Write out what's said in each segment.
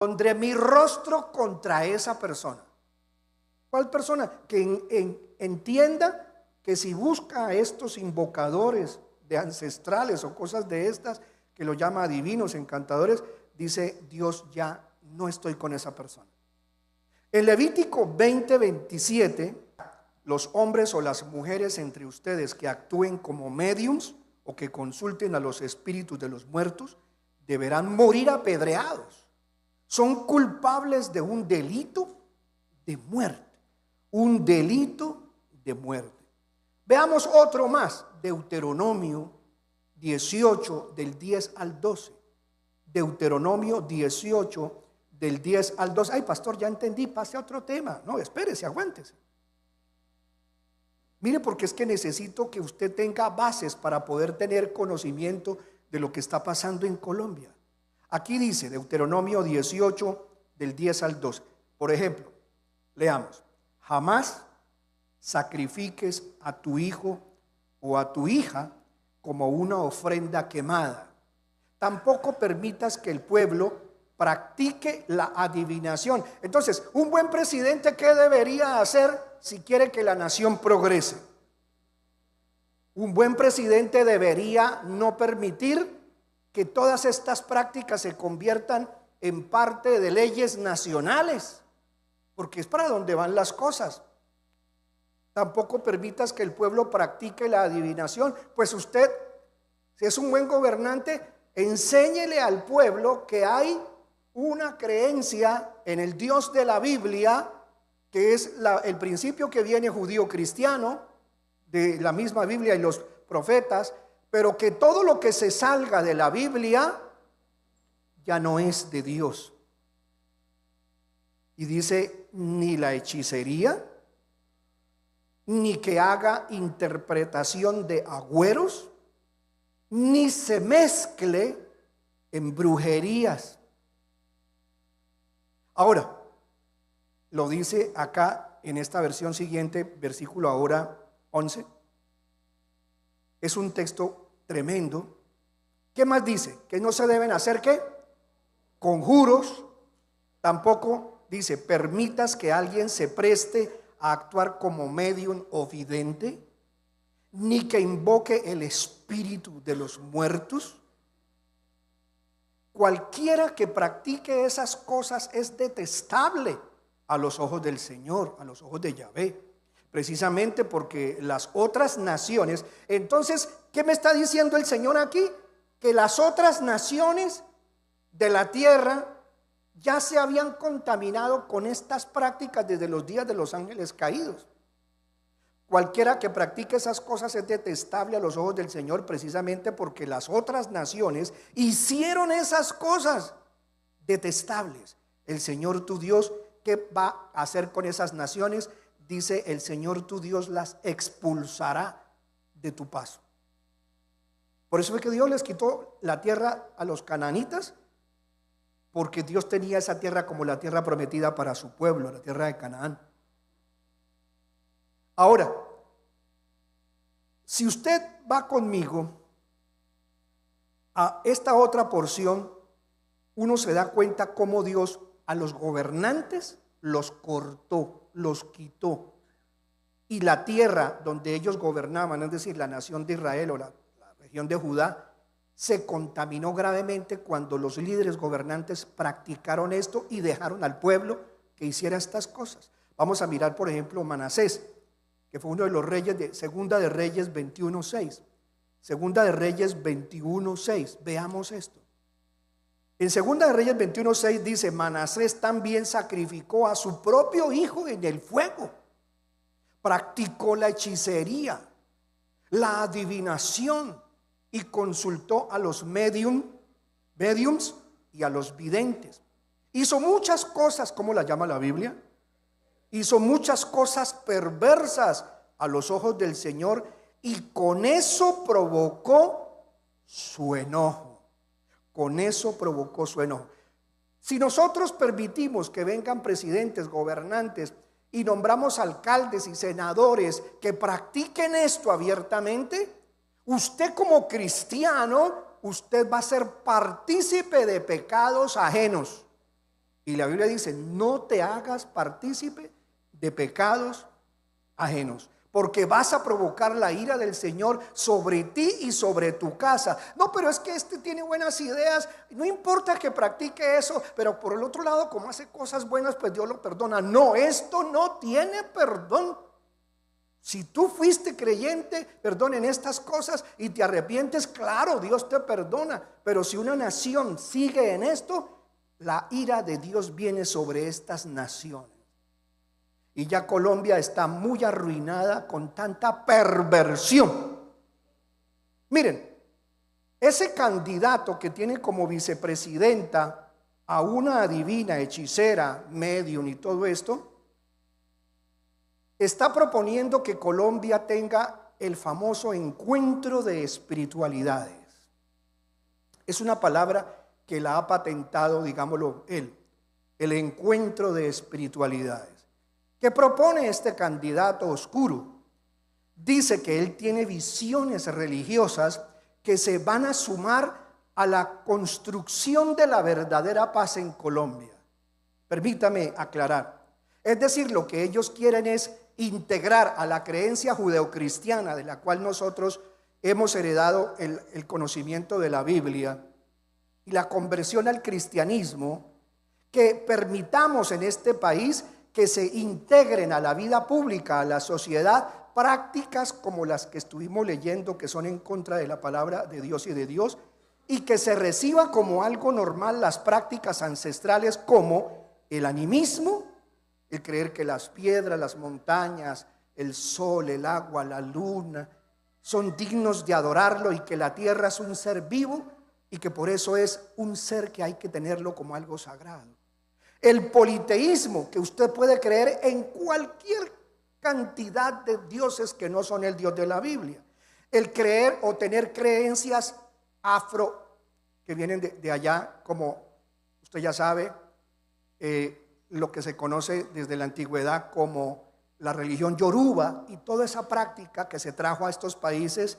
Pondré mi rostro contra esa persona. ¿Cuál persona? Que entienda que si busca a estos invocadores de ancestrales o cosas de estas, que lo llama adivinos, encantadores, dice Dios, ya no estoy con esa persona. En Levítico 20:27, los hombres o las mujeres entre ustedes que actúen como mediums o que consulten a los espíritus de los muertos, deberán morir apedreados. Son culpables de un delito de muerte. Un delito de muerte. Veamos otro más, Deuteronomio 18 del 10 al 12. Deuteronomio 18 del 10 al 12. Ay, pastor, ya entendí, pase a otro tema. No, espérese, aguántese. Mire, porque es que necesito que usted tenga bases para poder tener conocimiento de lo que está pasando en Colombia. Aquí dice Deuteronomio 18 del 10 al 12. Por ejemplo, leamos: jamás sacrifiques a tu hijo o a tu hija como una ofrenda quemada. Tampoco permitas que el pueblo practique la adivinación. Entonces, un buen presidente, ¿qué debería hacer si quiere que la nación progrese? Un buen presidente debería no permitir que todas estas prácticas se conviertan en parte de leyes nacionales, porque es para donde van las cosas. Tampoco permitas que el pueblo practique la adivinación. Pues usted, si es un buen gobernante, enséñele al pueblo que hay una creencia en el Dios de la Biblia, que es el principio que viene judío cristiano de la misma Biblia y los profetas, pero que todo lo que se salga de la Biblia ya no es de Dios. Y dice, ni la hechicería, ni que haga interpretación de agüeros, ni se mezcle en brujerías. Ahora, lo dice acá en esta versión siguiente, versículo ahora 11. Es un texto tremendo. ¿Qué más dice? Que no se deben hacer ¿qué? Conjuros. Tampoco dice permitas que alguien se preste a actuar como medium o vidente, ni que invoque el espíritu de los muertos. Cualquiera que practique esas cosas es detestable a los ojos del Señor, a los ojos de Yahvé, precisamente porque las otras naciones. Entonces, ¿qué me está diciendo el Señor aquí? Que las otras naciones de la tierra ya se habían contaminado con estas prácticas desde los días de los ángeles caídos. Cualquiera que practique esas cosas es detestable a los ojos del Señor, precisamente porque las otras naciones hicieron esas cosas detestables. El Señor tu Dios, ¿qué va a hacer con esas naciones? Dice, el Señor tu Dios las expulsará de tu paso. Por eso fue que Dios les quitó la tierra a los cananitas, porque Dios tenía esa tierra como la tierra prometida para su pueblo, la tierra de Canaán. Ahora, si usted va conmigo a esta otra porción, uno se da cuenta cómo Dios a los gobernantes los cortó, los quitó. Y la tierra donde ellos gobernaban, es decir, la nación de Israel o la región de Judá, se contaminó gravemente cuando los líderes gobernantes practicaron esto y dejaron al pueblo que hiciera estas cosas. Vamos a mirar, por ejemplo, Manasés, que fue uno de los reyes de Segunda de Reyes 21:6. Segunda de Reyes 21:6. Veamos esto. En Segunda de Reyes 21:6 dice: Manasés también sacrificó a su propio hijo en el fuego. Practicó la hechicería, la adivinación y consultó a los mediums y a los videntes. Hizo muchas cosas, ¿cómo la llama la Biblia? Hizo muchas cosas perversas a los ojos del Señor y con eso provocó su enojo. Con eso provocó su enojo. Si nosotros permitimos que vengan presidentes, gobernantes y nombramos alcaldes y senadores que practiquen esto abiertamente, usted como cristiano, usted va a ser partícipe de pecados ajenos. Y la Biblia dice, no te hagas partícipe de pecados ajenos, porque vas a provocar la ira del Señor sobre ti y sobre tu casa. No, pero es que este tiene buenas ideas, no importa que practique eso, pero por el otro lado, como hace cosas buenas, pues Dios lo perdona. No, esto no tiene perdón. Si tú fuiste creyente, perdón, en estas cosas y te arrepientes, claro, Dios te perdona. Pero si una nación sigue en esto, la ira de Dios viene sobre estas naciones. Y ya Colombia está muy arruinada con tanta perversión. Miren, ese candidato que tiene como vicepresidenta a una adivina, hechicera, medium y todo esto, está proponiendo que Colombia tenga el famoso encuentro de espiritualidades. Es una palabra que la ha patentado, digámoslo, él, el encuentro de espiritualidades. ¿Qué propone este candidato oscuro? Dice que él tiene visiones religiosas que se van a sumar a la construcción de la verdadera paz en Colombia. Permítame aclarar. Es decir, lo que ellos quieren es integrar a la creencia judeocristiana, de la cual nosotros hemos heredado el conocimiento de la Biblia, y la conversión al cristianismo, que permitamos en este país que se integren a la vida pública, a la sociedad, prácticas como las que estuvimos leyendo, que son en contra de la palabra de Dios y de Dios, y que se reciba como algo normal las prácticas ancestrales como el animismo, el creer que las piedras, las montañas, el sol, el agua, la luna son dignos de adorarlo, y que la tierra es un ser vivo y que por eso es un ser que hay que tenerlo como algo sagrado. El politeísmo, que usted puede creer en cualquier cantidad de dioses que no son el Dios de la Biblia. El creer o tener creencias afro, que vienen de allá, como usted ya sabe, lo que se conoce desde la antigüedad como la religión yoruba, y toda esa práctica que se trajo a estos países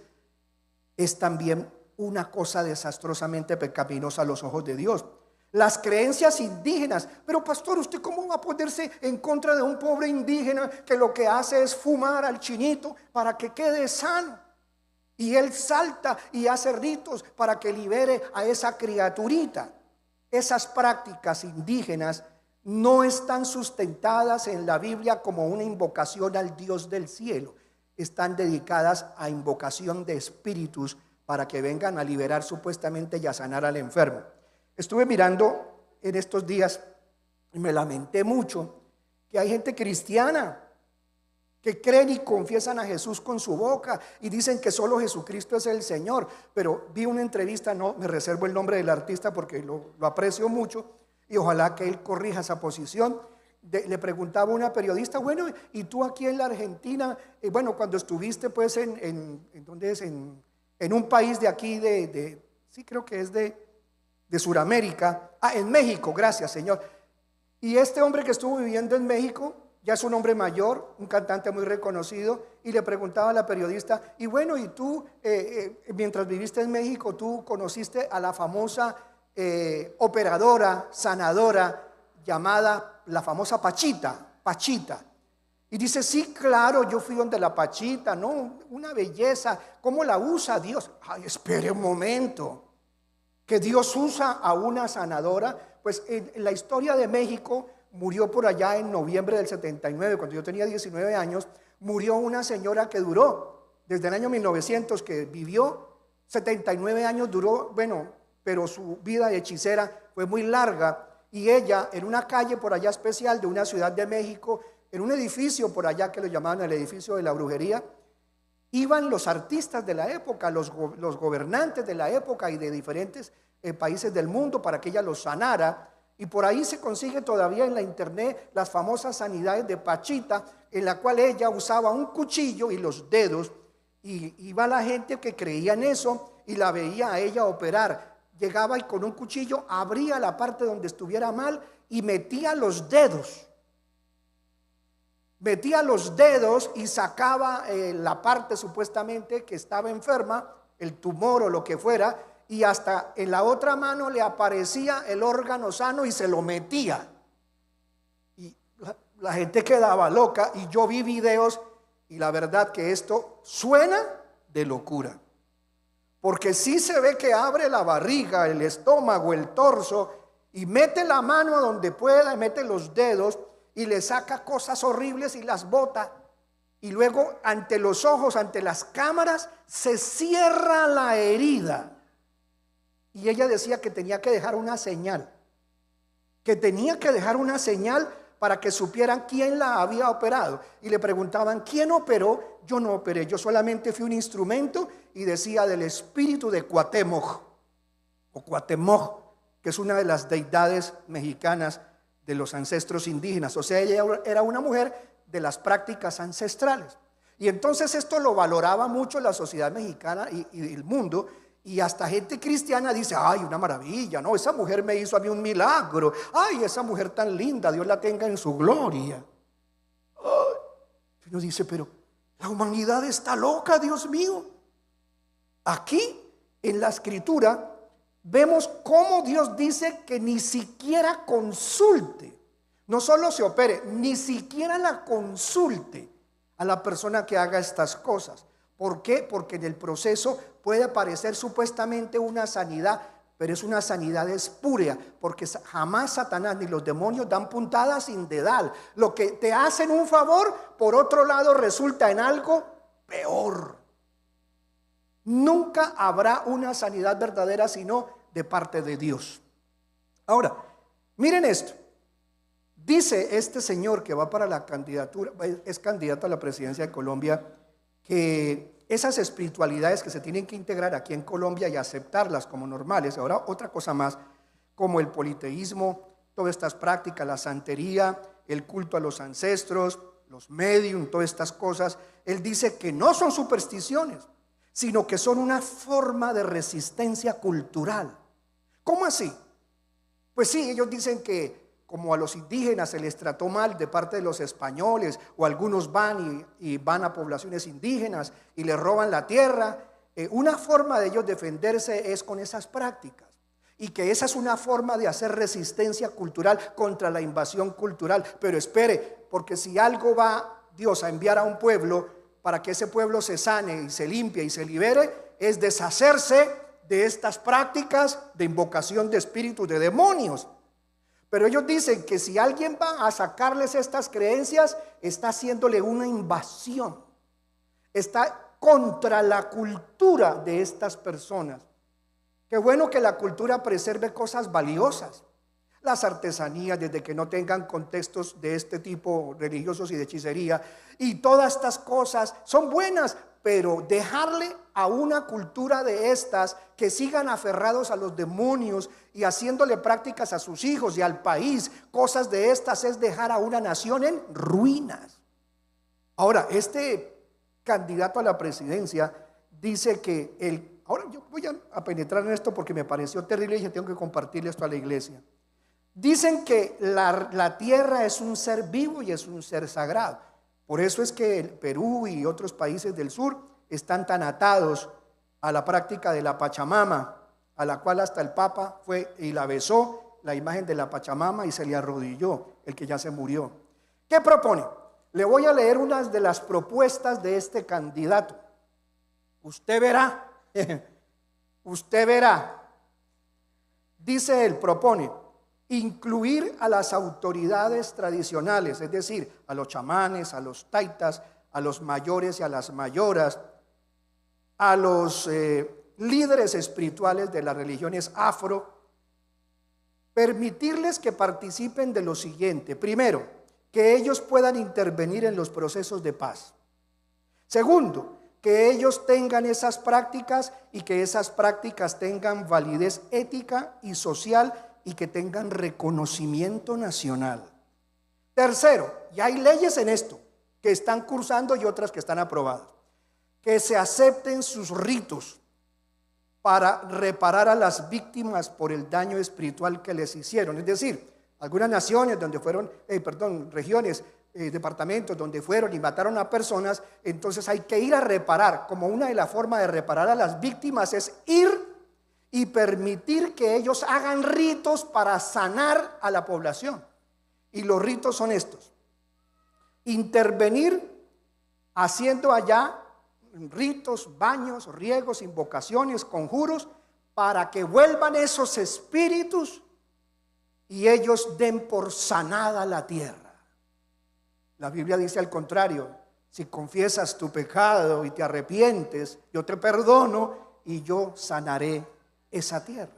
es también una cosa desastrosamente pecaminosa a los ojos de Dios. Las creencias indígenas, pero pastor, ¿usted cómo va a ponerse en contra de un pobre indígena que lo que hace es fumar al chinito para que quede sano? Y él salta y hace ritos para que libere a esa criaturita. Esas prácticas indígenas no están sustentadas en la Biblia como una invocación al Dios del cielo. Están dedicadas a invocación de espíritus para que vengan a liberar supuestamente y a sanar al enfermo. Estuve mirando en estos días y me lamenté mucho que hay gente cristiana que creen y confiesan a Jesús con su boca y dicen que solo Jesucristo es el Señor. Pero vi una entrevista, no me reservo el nombre del artista porque lo aprecio mucho y ojalá que él corrija esa posición. Le preguntaba a una periodista, bueno, y tú aquí en la Argentina, bueno, cuando estuviste pues ¿dónde es? En un país de aquí, sí creo que es de Sudamérica, en México, gracias Señor. Y este hombre que estuvo viviendo en México, ya es un hombre mayor, un cantante muy reconocido, y le preguntaba a la periodista, y bueno, y tú, mientras viviste en México, tú conociste a la famosa operadora, sanadora, llamada la famosa Pachita. Y dice, sí, claro, yo fui donde la Pachita, ¿no? Una belleza, ¿cómo la usa Dios? Ay, espere un momento, que Dios usa a una sanadora. Pues en la historia de México murió por allá en noviembre del 79, cuando yo tenía 19 años, murió una señora que duró, desde el año 1900 que vivió, 79 años duró, bueno, pero su vida de hechicera fue muy larga, y ella en una calle por allá especial de una ciudad de México, en un edificio por allá que lo llamaban el edificio de la brujería, iban los artistas de la época, los gobernantes de la época y de diferentes países del mundo para que ella los sanara. Y por ahí se consigue todavía en la internet las famosas sanidades de Pachita, en la cual ella usaba un cuchillo y los dedos, y iba la gente que creía en eso y la veía a ella operar. Llegaba y con un cuchillo abría la parte donde estuviera mal y metía los dedos y sacaba la parte supuestamente que estaba enferma, el tumor o lo que fuera, y hasta en la otra mano le aparecía el órgano sano y se lo metía. Y la gente quedaba loca, y yo vi videos y la verdad que esto suena de locura. Porque sí se ve que abre la barriga, el estómago, el torso, y mete la mano a donde pueda, y mete los dedos y le saca cosas horribles y las bota. Y luego ante los ojos, ante las cámaras, se cierra la herida. Y ella decía que tenía que dejar una señal, para que supieran quién la había operado. Y le preguntaban, ¿quién operó? Yo no operé, yo solamente fui un instrumento, y decía del espíritu de Cuauhtémoc, o Cuauhtémoc, que es una de las deidades mexicanas de los ancestros indígenas. O sea, ella era una mujer de las prácticas ancestrales. Y entonces esto lo valoraba mucho la sociedad mexicana y el mundo. Y hasta gente cristiana dice, ay, una maravilla, no, esa mujer me hizo a mí un milagro, ay, esa mujer tan linda, Dios la tenga en su gloria. Uno dice, pero la humanidad está loca, Dios mío. Aquí en la escritura vemos cómo Dios dice que ni siquiera consulte, no solo se opere, ni siquiera la consulte a la persona que haga estas cosas. ¿Por qué? Porque en el proceso puede parecer supuestamente una sanidad, pero es una sanidad espúrea, porque jamás Satanás ni los demonios dan puntadas sin dedal. Lo que te hacen un favor, por otro lado resulta en algo peor. Nunca habrá una sanidad verdadera sino de parte de Dios. Ahora, miren esto. Dice este señor que va para la candidatura, es candidato a la presidencia de Colombia, que esas espiritualidades que se tienen que integrar aquí en Colombia y aceptarlas como normales. Ahora, otra cosa más, como el politeísmo, todas estas prácticas, la santería, el culto a los ancestros, los medium, todas estas cosas, él dice que no son supersticiones, sino que son una forma de resistencia cultural. ¿Cómo así? Pues sí, ellos dicen que como a los indígenas se les trató mal de parte de los españoles, o algunos van y van a poblaciones indígenas y les roban la tierra, una forma de ellos defenderse es con esas prácticas, y que esa es una forma de hacer resistencia cultural contra la invasión cultural. Pero espere, porque si algo va Dios a enviar a un pueblo para que ese pueblo se sane y se limpie y se libere, es deshacerse de estas prácticas de invocación de espíritus, de demonios. Pero ellos dicen que si alguien va a sacarles estas creencias, está haciéndole una invasión, está contra la cultura de estas personas. Qué bueno que la cultura preserve cosas valiosas, las artesanías, desde que no tengan contextos de este tipo religiosos y de hechicería, y todas estas cosas son buenas, pero dejarle a una cultura de estas que sigan aferrados a los demonios y haciéndole prácticas a sus hijos y al país, cosas de estas, es dejar a una nación en ruinas. Ahora, este candidato a la presidencia dice que ahora yo voy a penetrar en esto porque me pareció terrible y dije, tengo que compartirle esto a la iglesia. Dicen que la tierra es un ser vivo y es un ser sagrado. Por eso es que el Perú y otros países del sur están tan atados a la práctica de la Pachamama, a la cual hasta el Papa fue y la besó, la imagen de la Pachamama, y se le arrodilló, el que ya se murió. ¿Qué propone? Le voy a leer unas de las propuestas de este candidato. Usted verá, usted verá. Dice él, propone incluir a las autoridades tradicionales, es decir, a los chamanes, a los taitas, a los mayores y a las mayoras, a los líderes espirituales de las religiones afro, permitirles que participen de lo siguiente. Primero, que ellos puedan intervenir en los procesos de paz. Segundo, que ellos tengan esas prácticas y que esas prácticas tengan validez ética y social y que tengan reconocimiento nacional. Tercero, y hay leyes en esto que están cursando y otras que están aprobadas, que se acepten sus ritos para reparar a las víctimas por el daño espiritual que les hicieron. Es decir, algunas naciones donde fueron, regiones, departamentos donde fueron y mataron a personas, entonces hay que ir a reparar. Como una de las formas de reparar a las víctimas es ir y permitir que ellos hagan ritos para sanar a la población. Y los ritos son estos: intervenir haciendo allá ritos, baños, riegos, invocaciones, conjuros, para que vuelvan esos espíritus y ellos den por sanada la tierra. La Biblia dice al contrario: si confiesas tu pecado y te arrepientes, yo te perdono y yo sanaré esa tierra.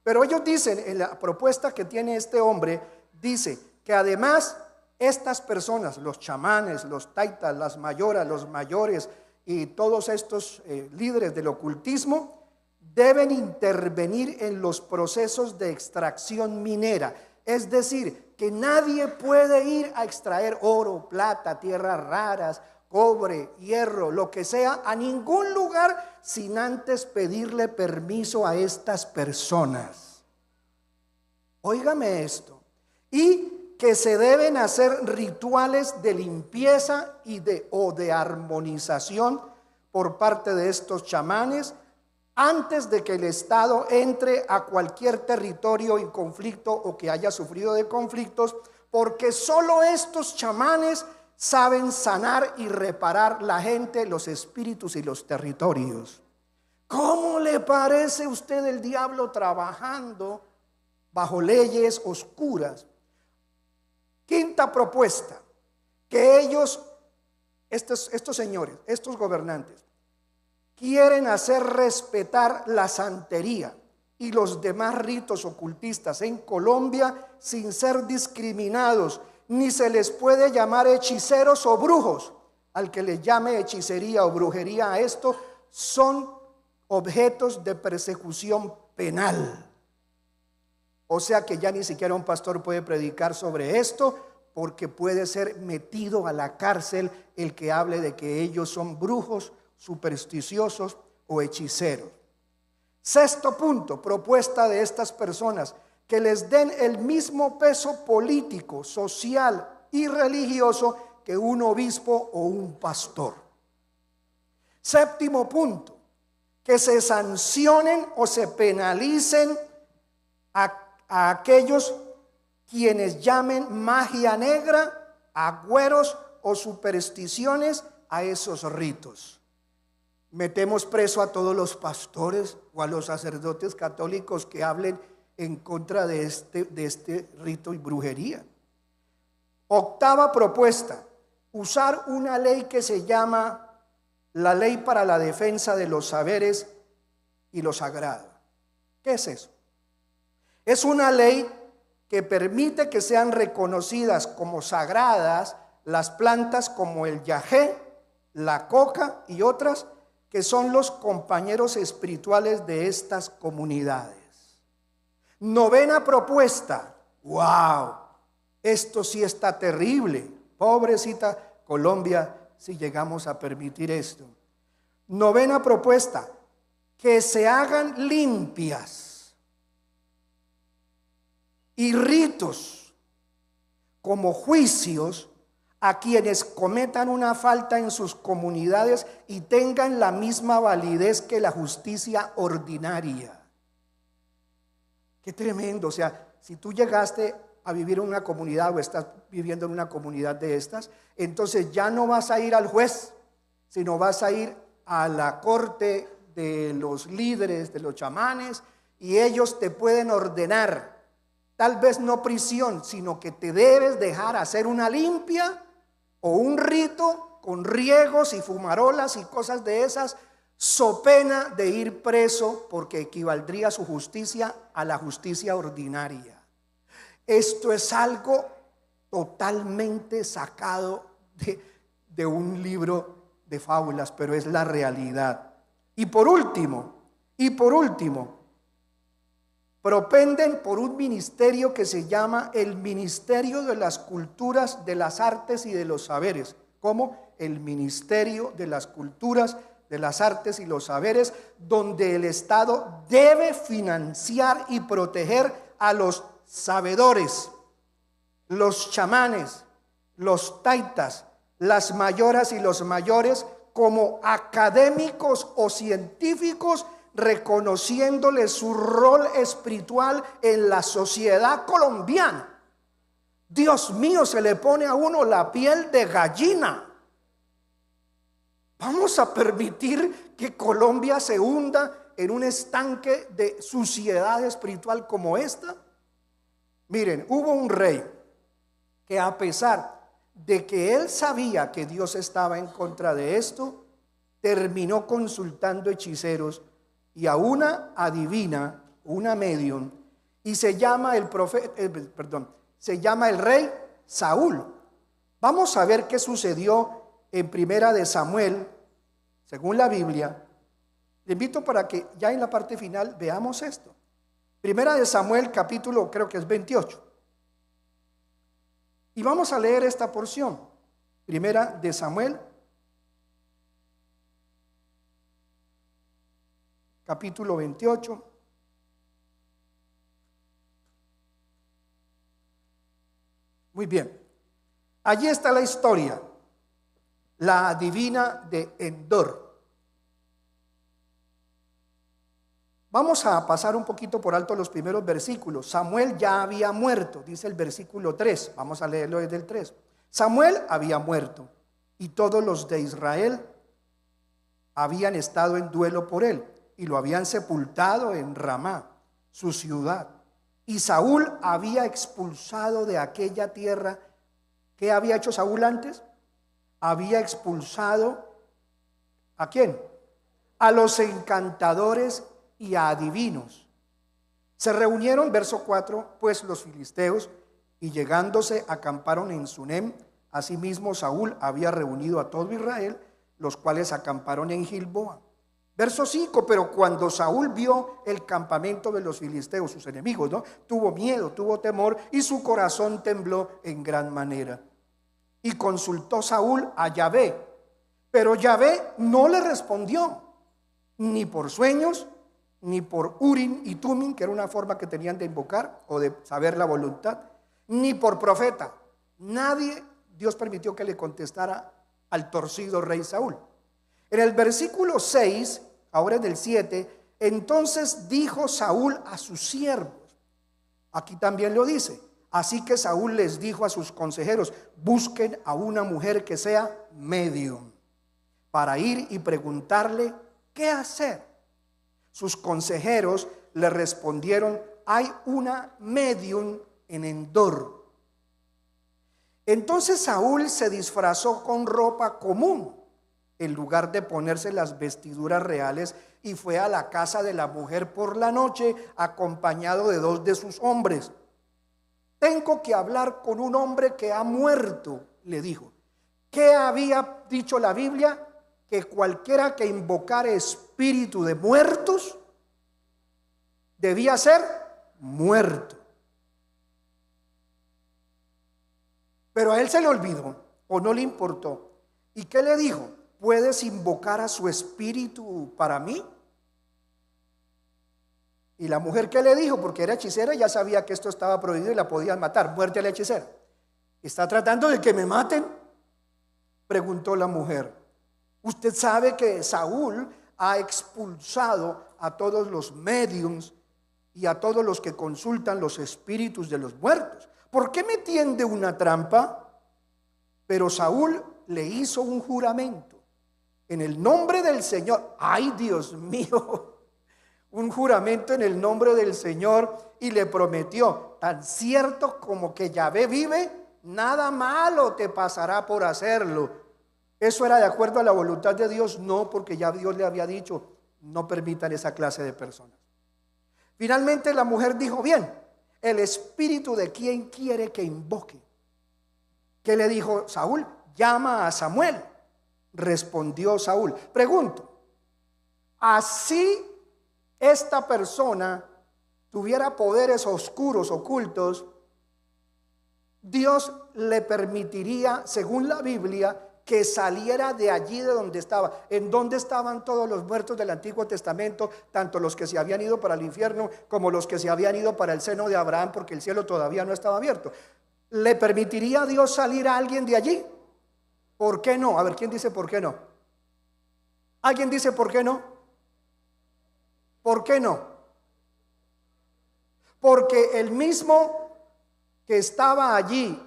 Pero ellos dicen, en la propuesta que tiene este hombre, dice que además estas personas, los chamanes, los taitas, las mayoras, los mayores y todos estos líderes del ocultismo deben intervenir en los procesos de extracción minera. Es decir, que nadie puede ir a extraer oro, plata, tierras raras, cobre, hierro, lo que sea, a ningún lugar sin antes pedirle permiso a estas personas. Óigame esto. Y que se deben hacer rituales de limpieza o de armonización por parte de estos chamanes antes de que el Estado entre a cualquier territorio en conflicto o que haya sufrido de conflictos, porque solo estos chamanes saben sanar y reparar la gente, los espíritus y los territorios. ¿Cómo le parece a usted el diablo trabajando bajo leyes oscuras? Quinta propuesta: que ellos, estos señores, estos gobernantes, quieren hacer respetar la santería y los demás ritos ocultistas en Colombia sin ser discriminados, ni se les puede llamar hechiceros o brujos. Al que le llame hechicería o brujería a esto, son objetos de persecución penal. O sea que ya ni siquiera un pastor puede predicar sobre esto, porque puede ser metido a la cárcel el que hable de que ellos son brujos, supersticiosos o hechiceros. Sexto punto, propuesta de estas personas: que les den el mismo peso político, social y religioso que un obispo o un pastor. Séptimo punto, que se sancionen o se penalicen a aquellos quienes llamen magia negra, agüeros o supersticiones a esos ritos. Metemos preso a todos los pastores o a los sacerdotes católicos que hablen en contra de este rito y brujería. Octava propuesta: usar una ley que se llama la Ley para la Defensa de los Saberes y lo Sagrado. ¿Qué es eso? Es una ley que permite que sean reconocidas como sagradas las plantas como el yagé, la coca y otras que son los compañeros espirituales de estas comunidades. Novena propuesta: ¡wow! Esto sí está terrible. Pobrecita Colombia si llegamos a permitir esto. Novena propuesta: que se hagan limpias y ritos como juicios a quienes cometan una falta en sus comunidades y tengan la misma validez que la justicia ordinaria. Qué tremendo. O sea, si tú llegaste a vivir en una comunidad o estás viviendo en una comunidad de estas, entonces ya no vas a ir al juez, sino vas a ir a la corte de los líderes, de los chamanes, y ellos te pueden ordenar, tal vez no prisión, sino que te debes dejar hacer una limpia o un rito con riegos y fumarolas y cosas de esas, so pena de ir preso, porque equivaldría su justicia a la justicia ordinaria. Esto es algo totalmente sacado de un libro de fábulas, pero es la realidad. Y por último, propenden por un ministerio que se llama el Ministerio de las Culturas, de las Artes y de los Saberes. ¿Cómo? El Ministerio de las Culturas, de las Artes y los Saberes, donde el Estado debe financiar y proteger a los sabedores, los chamanes, los taitas, las mayoras y los mayores, como académicos o científicos reconociéndole su rol espiritual en la sociedad colombiana. Dios mío, se le pone a uno la piel de gallina. ¿Vamos a permitir que Colombia se hunda en un estanque de suciedad espiritual como esta? Miren, hubo un rey que, a pesar de que él sabía que Dios estaba en contra de esto, terminó consultando hechiceros y a una adivina, una medium, y se llama se llama el rey Saúl. Vamos a ver qué sucedió en Primera de Samuel, según la Biblia. Le invito para que ya en la parte final veamos esto. Primera de Samuel, capítulo, creo que es 28. Y vamos a leer esta porción. Primera de Samuel, capítulo 28. Muy bien. Allí está la historia. La adivina de Endor. Vamos a pasar un poquito por alto los primeros versículos. Samuel ya había muerto, dice el versículo 3. Vamos a leerlo desde el 3. Samuel había muerto y todos los de Israel habían estado en duelo por él y lo habían sepultado en Ramá, su ciudad. Y Saúl había expulsado de aquella tierra. ¿Qué había hecho Saúl antes? Había expulsado ¿a quién? A los encantadores y a adivinos. Se reunieron, verso 4, pues los filisteos, y llegándose acamparon en Sunem. Asimismo Saúl había reunido a todo Israel, los cuales acamparon en Gilboa. Verso 5, pero cuando Saúl vio el campamento de los filisteos, sus enemigos, ¿no?, tuvo miedo, tuvo temor, y su corazón tembló en gran manera. Y consultó Saúl a Yahvé, pero Yahvé no le respondió, ni por sueños, ni por Urim y Tumim, que era una forma que tenían de invocar o de saber la voluntad, ni por profeta. Nadie, Dios permitió que le contestara al torcido rey Saúl. En el versículo 6, ahora en el 7, entonces dijo Saúl a sus siervos, aquí también lo dice, así que Saúl les dijo a sus consejeros, busquen a una mujer que sea medium, para ir y preguntarle qué hacer. Sus consejeros le respondieron, hay una medium en Endor. Entonces Saúl se disfrazó con ropa común, en lugar de ponerse las vestiduras reales, y fue a la casa de la mujer por la noche, acompañado de 2 de sus hombres. Tengo que hablar con un hombre que ha muerto, le dijo. ¿Qué había dicho la Biblia? Que cualquiera que invocara espíritu de muertos debía ser muerto. Pero a él se le olvidó o no le importó. ¿Y qué le dijo? ¿Puedes invocar a su espíritu para mí? Y la mujer, ¿qué le dijo? Porque era hechicera, ya sabía que esto estaba prohibido y la podían matar. Muerte a la hechicera. ¿Está tratando de que me maten?, preguntó la mujer. Usted sabe que Saúl ha expulsado a todos los médiums y a todos los que consultan los espíritus de los muertos. ¿Por qué me tiende una trampa? Pero Saúl le hizo un juramento en el nombre del Señor. ¡Ay, Dios mío! Un juramento en el nombre del Señor, y le prometió, tan cierto como que Yahvé vive, nada malo te pasará por hacerlo. ¿Eso era de acuerdo a la voluntad de Dios? No, porque ya Dios le había dicho, no permitan esa clase de personas. Finalmente la mujer dijo, bien, el espíritu de quien quiere que invoque. ¿Qué le dijo Saúl? Llama a Samuel. Respondió Saúl. Pregunto, así esta persona tuviera poderes oscuros, ocultos, Dios le permitiría, según la Biblia, que saliera de allí de donde estaba. ¿En dónde estaban todos los muertos del Antiguo Testamento? Tanto los que se habían ido para el infierno como los que se habían ido para el seno de Abraham, porque el cielo todavía no estaba abierto. ¿Le permitiría a Dios salir a alguien de allí? ¿Por qué no? A ver, ¿quién dice por qué no? ¿Alguien dice por qué no? ¿Por qué no? Porque el mismo que estaba allí,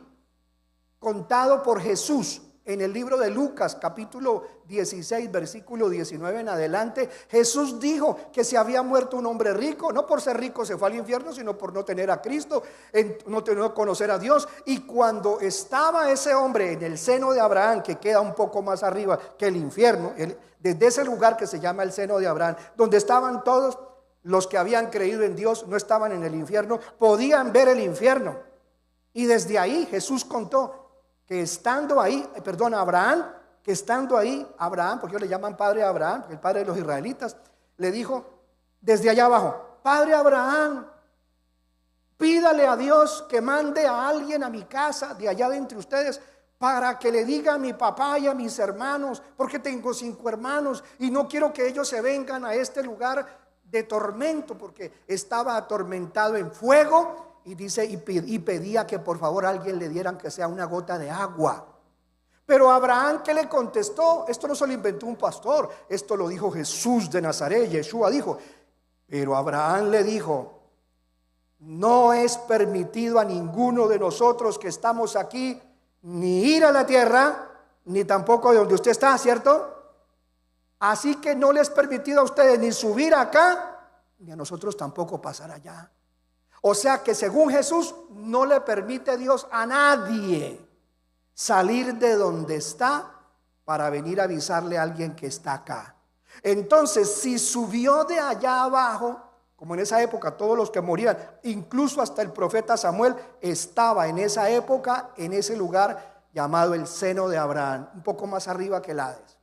contado por Jesús en el libro de Lucas, capítulo 16, versículo 19 en adelante, Jesús dijo que se había muerto un hombre rico, no por ser rico se fue al infierno, sino por no tener a Cristo, no conocer a Dios. Y cuando estaba ese hombre en el seno de Abraham, que queda un poco más arriba que el infierno, desde ese lugar que se llama el seno de Abraham, donde estaban todos los que habían creído en Dios, no estaban en el infierno, podían ver el infierno. Y desde ahí Jesús contó que estando ahí, Abraham, que estando ahí, Abraham, porque ellos le llaman padre a Abraham, el padre de los israelitas, le dijo desde allá abajo: Padre Abraham, pídale a Dios que mande a alguien a mi casa de allá de entre ustedes, para que le diga a mi papá y a mis hermanos, porque tengo 5 hermanos y no quiero que ellos se vengan a este lugar de tormento, porque estaba atormentado en fuego. Y dice, y pedía que por favor alguien le dieran que sea una gota de agua. Pero Abraham, ¿qué le contestó? Esto no se lo inventó un pastor, esto lo dijo Jesús de Nazaret. Yeshua dijo, pero Abraham le dijo: no es permitido a ninguno de nosotros que estamos aquí ni ir a la tierra, ni tampoco de donde usted está, ¿cierto? Así que no les es permitido a ustedes ni subir acá, ni a nosotros tampoco pasar allá. O sea que según Jesús no le permite Dios a nadie salir de donde está para venir a avisarle a alguien que está acá. Entonces, si subió de allá abajo, como en esa época todos los que morían, incluso hasta el profeta Samuel estaba en esa época, en ese lugar llamado el seno de Abraham, un poco más arriba que el Hades.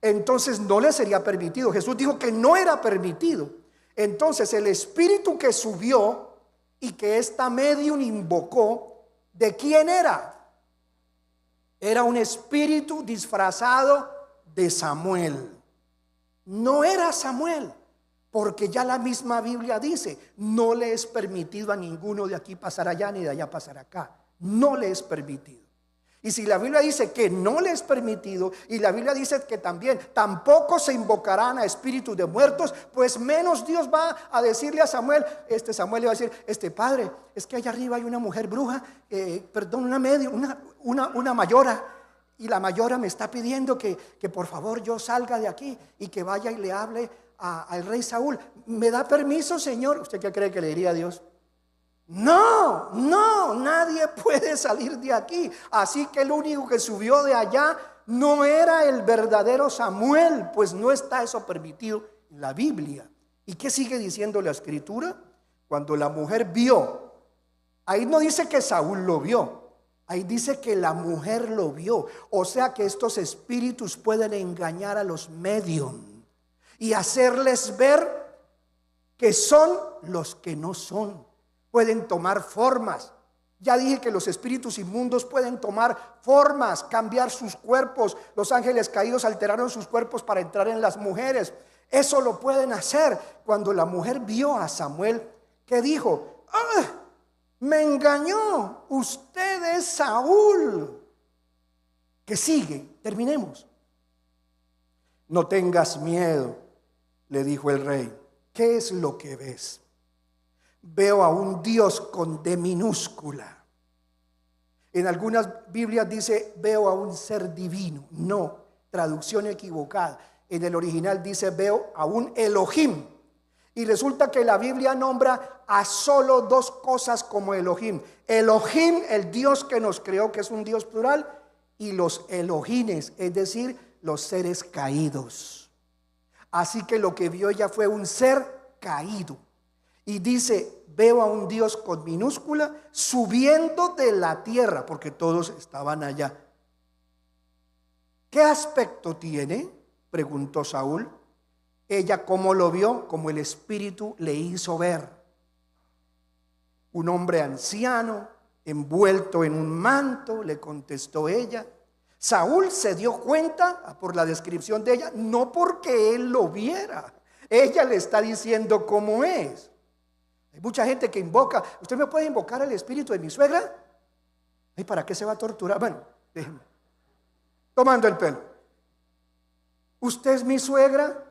Entonces no le sería permitido. Jesús dijo que no era permitido. Entonces el espíritu que subió y que esta medium invocó, ¿de quién era? Era un espíritu disfrazado de Samuel. No era Samuel, porque ya la misma Biblia dice: no le es permitido a ninguno de aquí pasar allá ni de allá pasar acá. No le es permitido. Y si la Biblia dice que no le es permitido, y la Biblia dice que también tampoco se invocarán a espíritus de muertos, pues menos Dios va a decirle a Samuel. Samuel le va a decir: padre, es que allá arriba hay una mujer bruja, una mayora, y la mayora me está pidiendo que por favor yo salga de aquí y que vaya y le hable al rey Saúl. ¿Me da permiso, Señor? ¿Usted qué cree que le diría a Dios? No, nadie puede salir de aquí. Así que el único que subió de allá no era el verdadero Samuel, pues no está eso permitido en la Biblia. ¿Y qué sigue diciendo la Escritura? Cuando la mujer vio, ahí no dice que Saúl lo vio, ahí dice que la mujer lo vio. O sea que estos espíritus pueden engañar a los medium y hacerles ver que son los que no son. Pueden tomar formas. Ya dije que los espíritus inmundos pueden tomar formas, cambiar sus cuerpos. Los ángeles caídos alteraron sus cuerpos para entrar en las mujeres. Eso lo pueden hacer. Cuando la mujer vio a Samuel, ¿qué dijo? Me engañó, usted es Saúl. ¿Qué sigue? Terminemos. No tengas miedo, le dijo el rey. ¿Qué es lo que ves? Veo a un Dios con D minúscula. En algunas Biblias dice veo a un ser divino. No, traducción equivocada. En el original dice veo a un Elohim. Y resulta que la Biblia nombra a solo 2 cosas como Elohim. Elohim, el Dios que nos creó, que es un Dios plural, y los Elohines, es decir, los seres caídos. Así que lo que vio ella fue un ser caído. Y dice, veo a un Dios con minúscula subiendo de la tierra, porque todos estaban allá. ¿Qué aspecto tiene?, preguntó Saúl. Ella, ¿cómo lo vio? Como el espíritu le hizo ver. Un hombre anciano, envuelto en un manto, le contestó ella. Saúl se dio cuenta, por la descripción de ella, no porque él lo viera. Ella le está diciendo cómo es. Hay mucha gente que invoca. ¿Usted me puede invocar el espíritu de mi suegra? ¿Y para qué se va a torturar? Bueno, déjenme. Tomando el pelo. ¿Usted es mi suegra?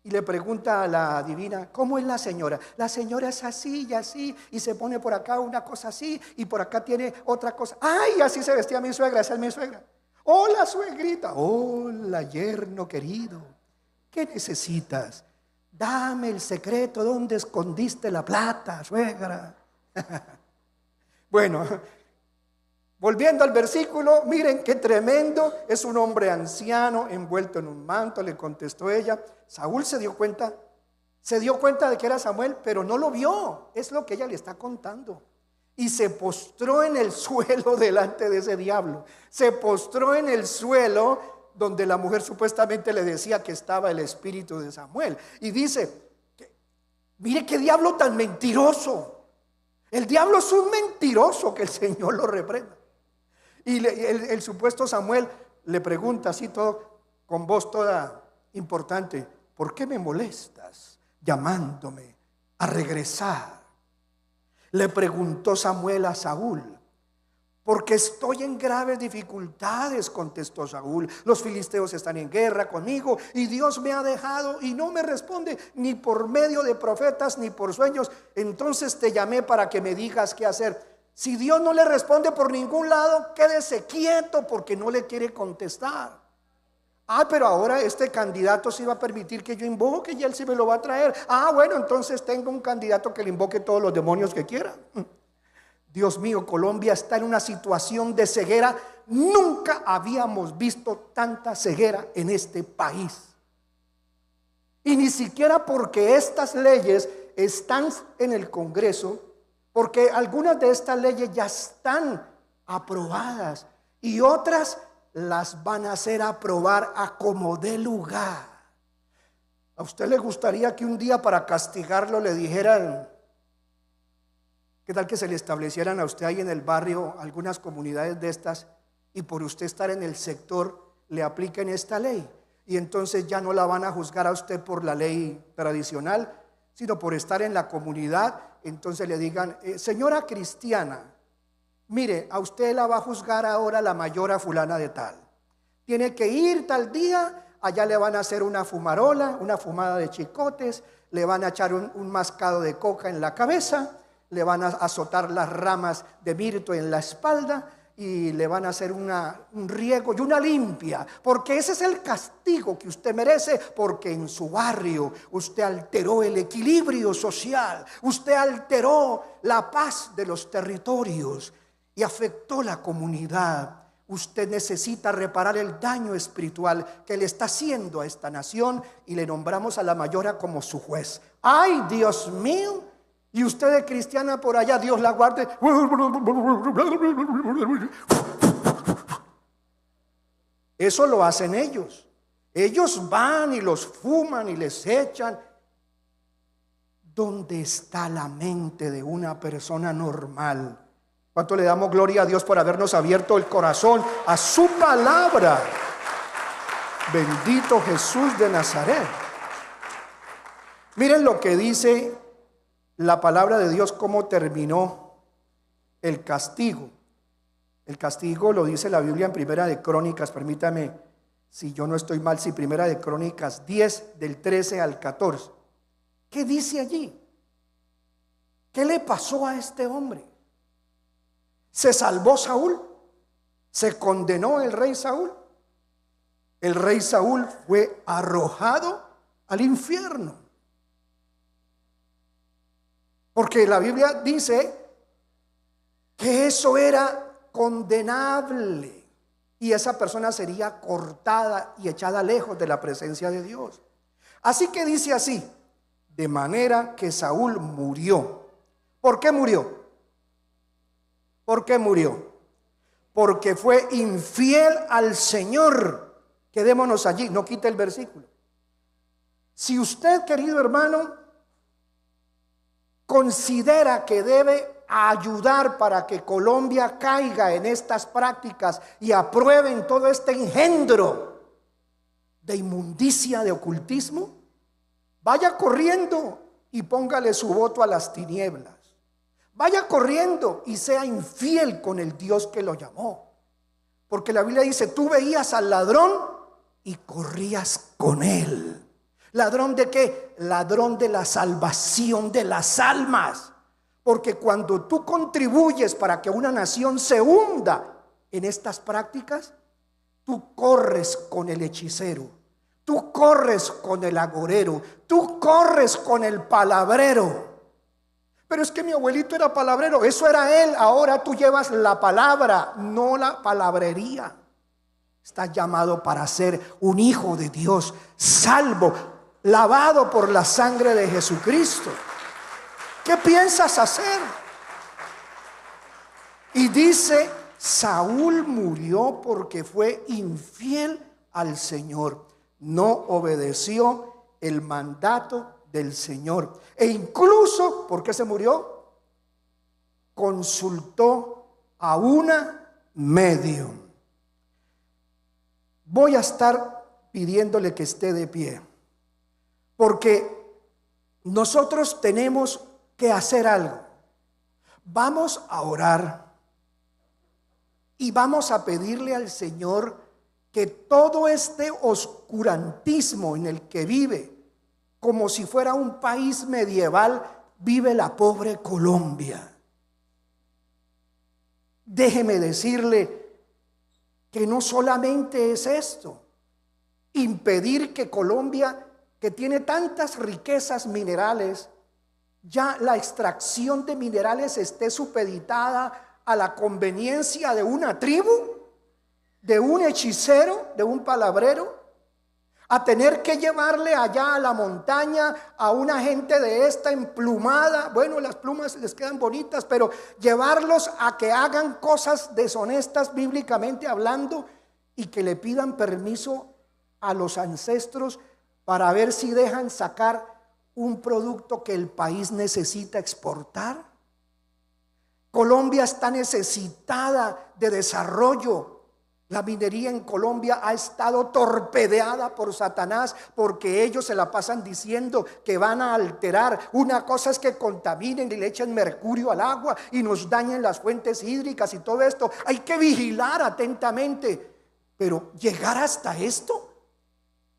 Y le pregunta a la adivina, ¿cómo es la señora? La señora es así y así, y se pone por acá una cosa así, y por acá tiene otra cosa. ¡Ay! Así se vestía mi suegra, esa es mi suegra. Hola, suegrita. Hola, yerno querido. ¿Qué necesitas? Dame el secreto, ¿dónde escondiste la plata, suegra? Bueno, volviendo al versículo, miren qué tremendo. Es un hombre anciano envuelto en un manto, le contestó ella. Saúl se dio cuenta de que era Samuel, pero no lo vio. Es lo que ella le está contando. Y se postró en el suelo delante de ese diablo. Se postró en el suelo donde la mujer supuestamente le decía que estaba el espíritu de Samuel. Y dice, mire qué diablo tan mentiroso. El diablo es un mentiroso, que el Señor lo reprenda. Y el supuesto Samuel le pregunta así todo, con voz toda importante, ¿por qué me molestas llamándome a regresar? Le preguntó Samuel a Saúl. Porque estoy en graves dificultades, contestó Saúl. Los filisteos están en guerra conmigo y Dios me ha dejado y no me responde ni por medio de profetas ni por sueños. Entonces te llamé para que me digas qué hacer. Si Dios no le responde por ningún lado, quédese quieto porque no le quiere contestar. Pero ahora este candidato sí va a permitir que yo invoque y él sí me lo va a traer. Bueno, entonces tengo un candidato que le invoque todos los demonios que quiera. Dios mío, Colombia está en una situación de ceguera. Nunca habíamos visto tanta ceguera en este país. Y ni siquiera porque estas leyes están en el Congreso, porque algunas de estas leyes ya están aprobadas y otras las van a hacer aprobar a como dé lugar. ¿A usted le gustaría que un día para castigarlo le dijeran, qué tal que se le establecieran a usted ahí en el barrio algunas comunidades de estas y por usted estar en el sector le apliquen esta ley? Y entonces ya no la van a juzgar a usted por la ley tradicional, sino por estar en la comunidad. Entonces le digan, señora cristiana, mire, a usted la va a juzgar ahora la mayora fulana de tal. Tiene que ir tal día, allá le van a hacer una fumarola, una fumada de chicotes, le van a echar un mascado de coca en la cabeza, le van a azotar las ramas de mirto en la espalda y le van a hacer un riego y una limpia, porque ese es el castigo que usted merece, porque en su barrio usted alteró el equilibrio social, usted alteró la paz de los territorios y afectó la comunidad. Usted necesita reparar el daño espiritual que le está haciendo a esta nación y le nombramos a la mayora como su juez. ¡Ay, Dios mío! Y usted de cristiana por allá, Dios la guarde. Eso lo hacen ellos. Ellos van y los fuman y les echan. ¿Dónde está la mente de una persona normal? ¿Cuánto le damos gloria a Dios por habernos abierto el corazón a su palabra? Bendito Jesús de Nazaret. Miren lo que dice la palabra de Dios, cómo terminó el castigo. El castigo lo dice la Biblia en Primera de Crónicas, permítame, si yo no estoy mal, si Primera de Crónicas 10, del 13 al 14. ¿Qué dice allí? ¿Qué le pasó a este hombre? ¿Se salvó Saúl? ¿Se condenó el rey Saúl? El rey Saúl fue arrojado al infierno. Porque la Biblia dice que eso era condenable y esa persona sería cortada y echada lejos de la presencia de Dios. Así que dice así, de manera que Saúl murió. ¿Por qué murió? ¿Por qué murió? Porque fue infiel al Señor. Quedémonos allí, no quite el versículo. Si usted, querido hermano, considera que debe ayudar para que Colombia caiga en estas prácticas y aprueben todo este engendro de inmundicia, de ocultismo, vaya corriendo y póngale su voto a las tinieblas. Vaya corriendo y sea infiel con el Dios que lo llamó. Porque la Biblia dice, tú veías al ladrón y corrías con él. ¿Ladrón de qué? Ladrón de la salvación de las almas. Porque cuando tú contribuyes para que una nación se hunda en estas prácticas, tú corres con el hechicero, tú corres con el agorero, tú corres con el palabrero. Pero es que mi abuelito era palabrero, eso era él. Ahora tú llevas la palabra, no la palabrería. Estás llamado para ser un hijo de Dios, salvo, lavado por la sangre de Jesucristo. ¿Qué piensas hacer? Y dice, Saúl murió porque fue infiel al Señor. No obedeció el mandato del Señor. E incluso, ¿por qué se murió? Consultó a una medium. Voy a estar pidiéndole que esté de pie, porque nosotros tenemos que hacer algo. Vamos a orar y vamos a pedirle al Señor que todo este oscurantismo en el que vive, como si fuera un país medieval, vive la pobre Colombia. Déjeme decirle que no solamente es esto, impedir que Colombia, que tiene tantas riquezas minerales, ya la extracción de minerales esté supeditada a la conveniencia de una tribu, de un hechicero, de un palabrero, a tener que llevarle allá a la montaña a una gente de esta emplumada. Bueno, las plumas les quedan bonitas, pero llevarlos a que hagan cosas deshonestas bíblicamente hablando y que le pidan permiso a los ancestros para ver si dejan sacar un producto que el país necesita exportar. Colombia está necesitada de desarrollo. La minería en Colombia ha estado torpedeada por Satanás, porque ellos se la pasan diciendo que van a alterar. Una cosa es que contaminen y le echen mercurio al agua y nos dañen las fuentes hídricas y todo esto. Hay que vigilar atentamente. Pero llegar hasta esto,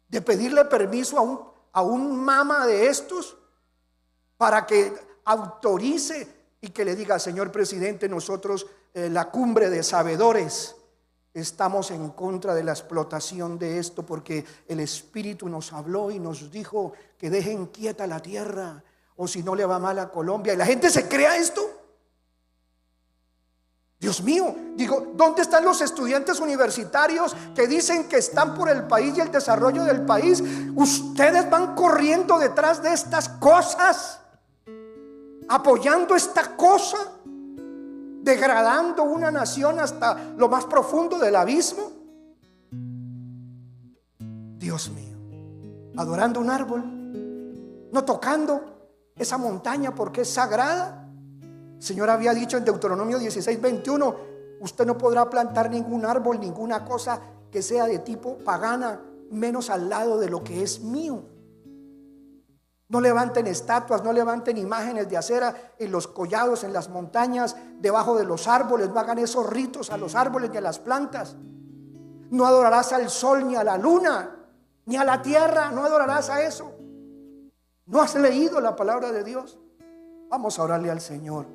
de pedirle permiso a un mama de estos para que autorice y que le diga: señor presidente, nosotros la cumbre de sabedores estamos en contra de la explotación de esto, porque el Espíritu nos habló y nos dijo que dejen quieta la tierra, o si no le va mal a Colombia. Y la gente se crea esto. Dios mío, digo, ¿dónde están los estudiantes universitarios que dicen que están por el país y el desarrollo del país? Ustedes van corriendo detrás de estas cosas, apoyando esta cosa, degradando una nación hasta lo más profundo del abismo. Dios mío, adorando un árbol, no tocando esa montaña porque es sagrada. El Señor había dicho en Deuteronomio 16:21: usted no podrá plantar ningún árbol, ninguna cosa que sea de tipo pagana, menos al lado de lo que es mío. No levanten estatuas, no levanten imágenes de acera en los collados, en las montañas, debajo de los árboles. No hagan esos ritos a los árboles ni a las plantas. No adorarás al sol ni a la luna, ni a la tierra. No adorarás a eso. ¿No has leído la palabra de Dios? Vamos a orarle al Señor.